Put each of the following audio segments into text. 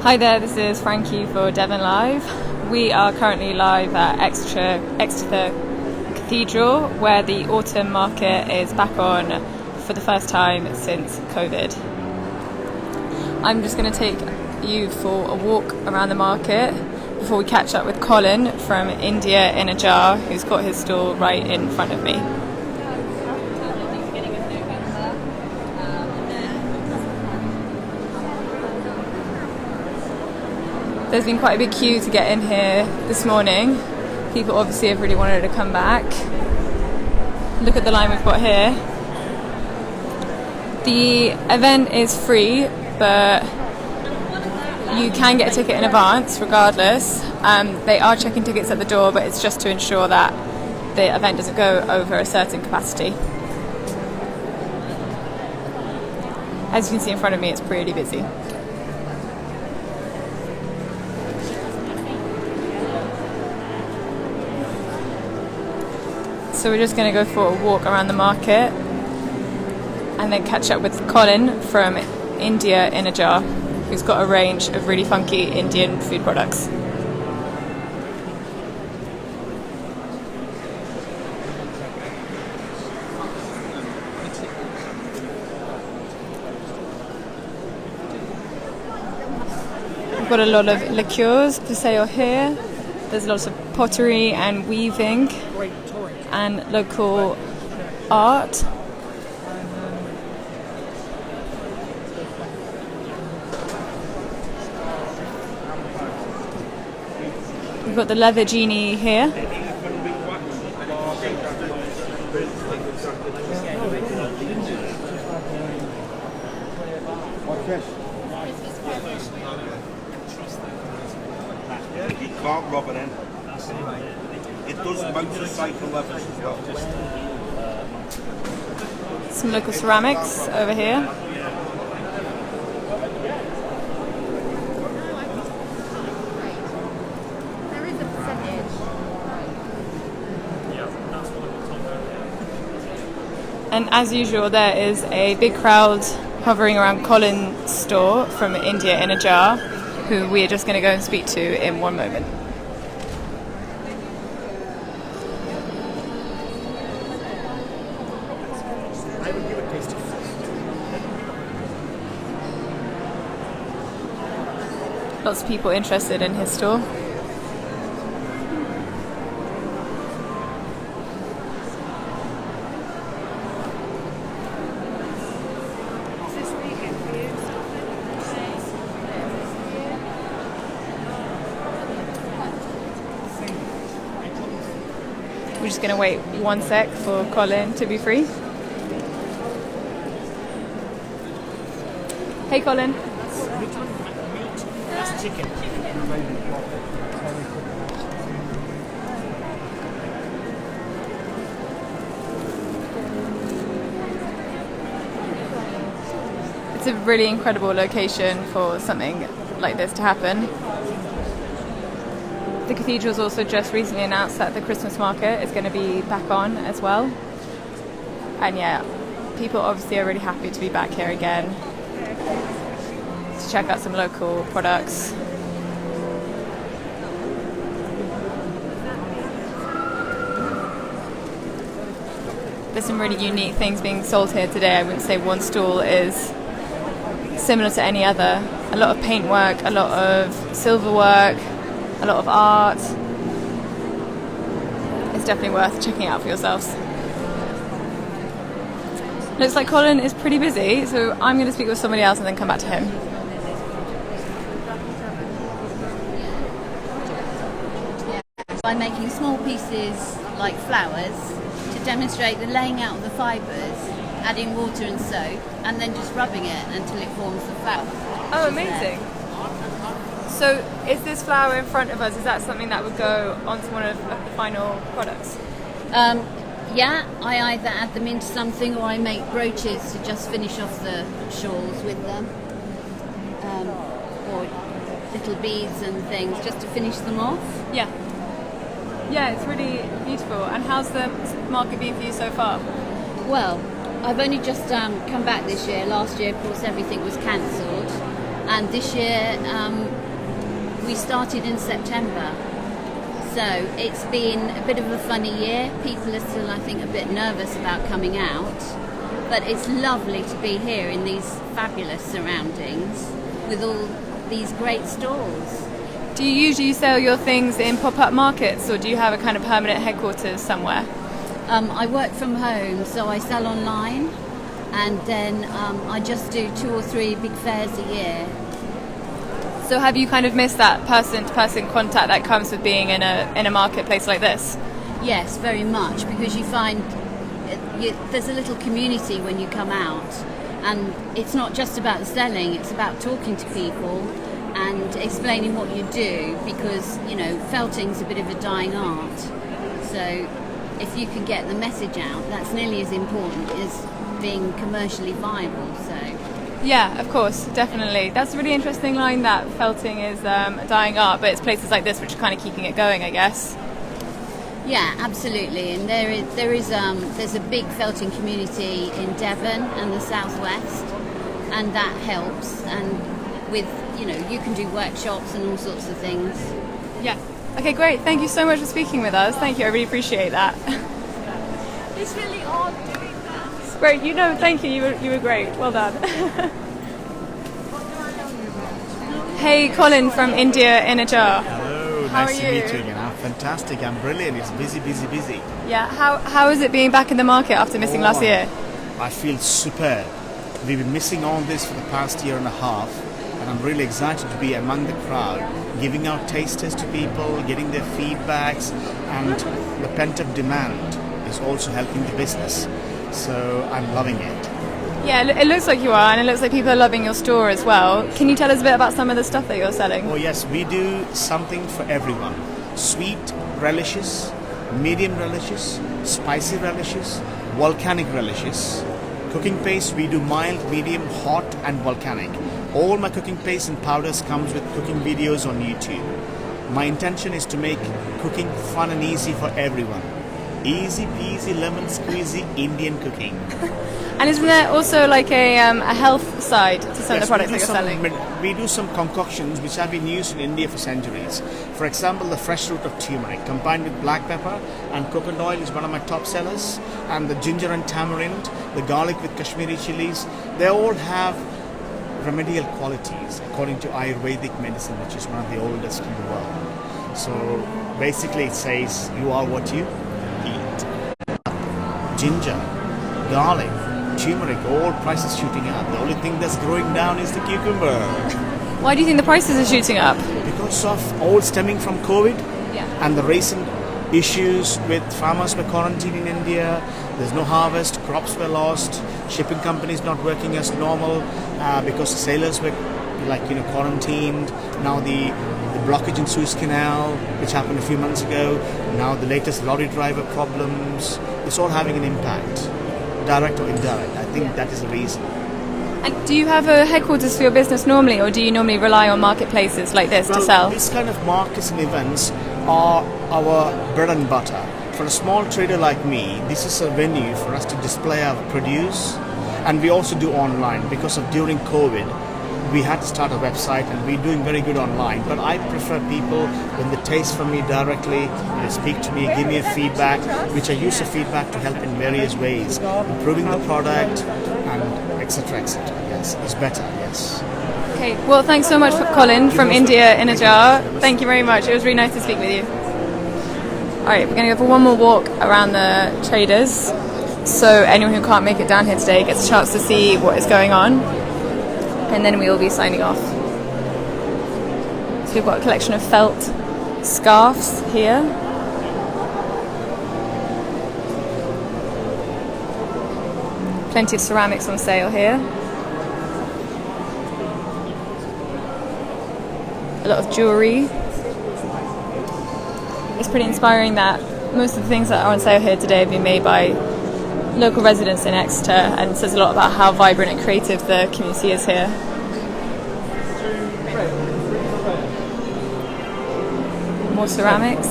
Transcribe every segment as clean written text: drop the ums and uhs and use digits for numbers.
Hi there, this is Frankie for Devon Live. We are currently live at Exeter Cathedral, where the autumn market is back on for the first time since COVID. I'm just going to take you for a walk around the market before we catch up with Colin from India in a Jar, who's got his stall right in front of me. There's been quite a big queue to get in here this morning. People obviously have really wanted to come back. Look at the line we've got here. The event is free, but you can get a ticket in advance regardless. They are checking tickets at the door, but it's just to ensure that the event doesn't go over a certain capacity. As you can see in front of me, it's pretty busy. So we're just going to go for a walk around the market and then catch up with Colin from India in a Jar, who's got a range of really funky Indian food products. We've got a lot of liqueurs for sale here. There's lots of pottery and weaving and local art. We've got the leather genie here. You can't rob it in. It does motorcycle levels as well. Some local ceramics over here. There is a percentage. And as usual, there is a big crowd hovering around Colin's store from India in a Jar, who we are just going to go and speak to in one moment. Lots of people interested in his store. We're just going to wait 1 sec for Colin to be free. Hey Colin. Chicken. It's a really incredible location for something like this to happen. The cathedral's also just recently announced that the Christmas market is going to be back on as well. And yeah, people obviously are really happy to be back here again to check out some local products. There's some really unique things being sold here today. I wouldn't say one stall is similar to any other. A lot of paintwork, a lot of silverwork, a lot of art. It's definitely worth checking out for yourselves. Looks like Colin is pretty busy, so I'm going to speak with somebody else and then come back to him. By making small pieces like flowers to demonstrate the laying out of the fibres, adding water and soap, and then just rubbing it until it forms the flower. Oh, amazing. So is this flower in front of us, is that something that would go onto one of the final products? Yeah, I either add them into something or I make brooches to just finish off the shawls with them. Or little beads and things just to finish them off. Yeah. Yeah, it's really beautiful. And how's the market been for you so far? Well, I've only just come back this year. Last year, of course, everything was cancelled. and this year we started in September. So it's been a bit of a funny year. People are still, I think, a bit nervous about coming out, but it's lovely to be here in these fabulous surroundings with all these great stalls. Do you usually sell your things in pop-up markets, or do you have a kind of permanent headquarters somewhere? I work from home, so I sell online, and then I just do 2 or 3 big fairs a year. So have you kind of missed that person-to-person contact that comes with being in a marketplace like this? Yes, very much, because you find there's a little community when you come out, and it's not just about selling, it's about talking to people and explaining what you do, because, you know, felting's a bit of a dying art. So if you can get the message out, that's nearly as important as being commercially viable. So yeah, of course, definitely. That's a really interesting line, that felting is a dying art, but it's places like this which are kind of keeping it going, I guess. yeah, absolutely. And there's a big felting community in Devon and the southwest, and that helps. And with, you know, you can do workshops and all sorts of things. Yeah. Okay, great. Thank you so much for speaking with us. Thank you. I really appreciate that. It's really odd doing that. Great. You know, thank you. You were great. Well done. Hey, Colin from India in a jar. Hello, How nice are to you? meet you again. I'm fantastic. I'm brilliant. It's busy, busy, busy. Yeah. How is it being back in the market after missing last year? I feel superb. We've been missing all this for the past year and a half, and I'm really excited to be among the crowd, giving out tasters to people, getting their feedbacks, and the pent-up demand is also helping the business. So I'm loving it. Yeah, it looks like you are, and it looks like people are loving your store as well. Can you tell us a bit about some of the stuff that you're selling? Oh yes, we do something for everyone. Sweet relishes, medium relishes, spicy relishes, volcanic relishes. Cooking paste, we do mild, medium, hot and volcanic. All my cooking paste and powders comes with cooking videos on YouTube. My intention is to make cooking fun and easy for everyone. Easy peasy lemon squeezy Indian cooking. And isn't there also like a health side to some of the products that you're selling? We do some concoctions which have been used in India for centuries. For example, the fresh root of turmeric combined with black pepper and coconut oil is one of my top sellers. And the ginger and tamarind, the garlic with Kashmiri chilies, they all have remedial qualities according to Ayurvedic medicine, which is one of the oldest in the world. So basically it says you are what you eat. Ginger, garlic, turmeric, all prices shooting up. The only thing that's growing down is the cucumber. Why do you think the prices are shooting up? Because of all stemming from COVID Yeah. and the recent issues with farmers were quarantined in India. There's no harvest, crops were lost, shipping companies not working as normal because sailors were quarantined. Now the blockage in Suez Canal, which happened a few months ago. Now the latest lorry driver problems. It's all having an impact, direct or indirect. I think that is the reason. And do you have a headquarters for your business normally, or do you normally rely on marketplaces like this to sell? This kind of markets and events are our bread and butter. For a small trader like me, this is a venue for us to display our produce, and we also do online because of during COVID. We had to start a website and we're doing very good online, but I prefer people when they taste from me directly, they speak to me, give me a feedback, which I use the feedback to help in various ways, improving the product and etc. etc. Yes, it's better, yes. Okay, well thanks so much, Colin from India in a jar. Thank you very much. It was really nice to speak with you. Alright, we're going to go for one more walk around the traders, so anyone who can't make it down here today gets a chance to see what is going on, and then we will be signing off. So we've got a collection of felt scarves here. Plenty of ceramics on sale here. A lot of jewellery. It's pretty inspiring that most of the things that are on sale here today have been made by local residents in Exeter, and it says a lot about how vibrant and creative the community is here. More ceramics.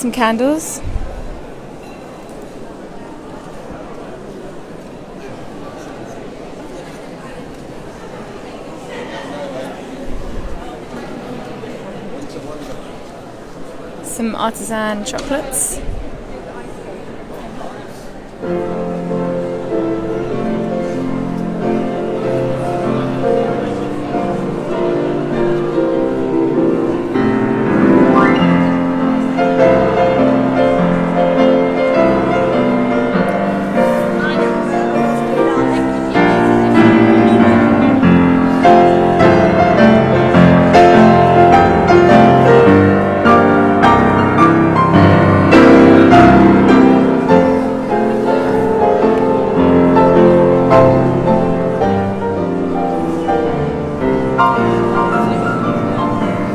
some candles. Some artisan chocolates.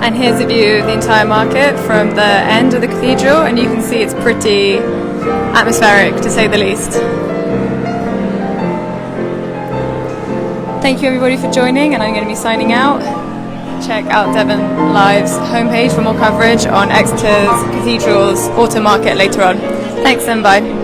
And here's a view of the entire market from the end of the cathedral, and you can see it's pretty atmospheric, to say the least. Thank you everybody for joining, and I'm going to be signing out. Check out Devon Live's homepage for more coverage on Exeter Cathedral's autumn market later on. Thanks and bye.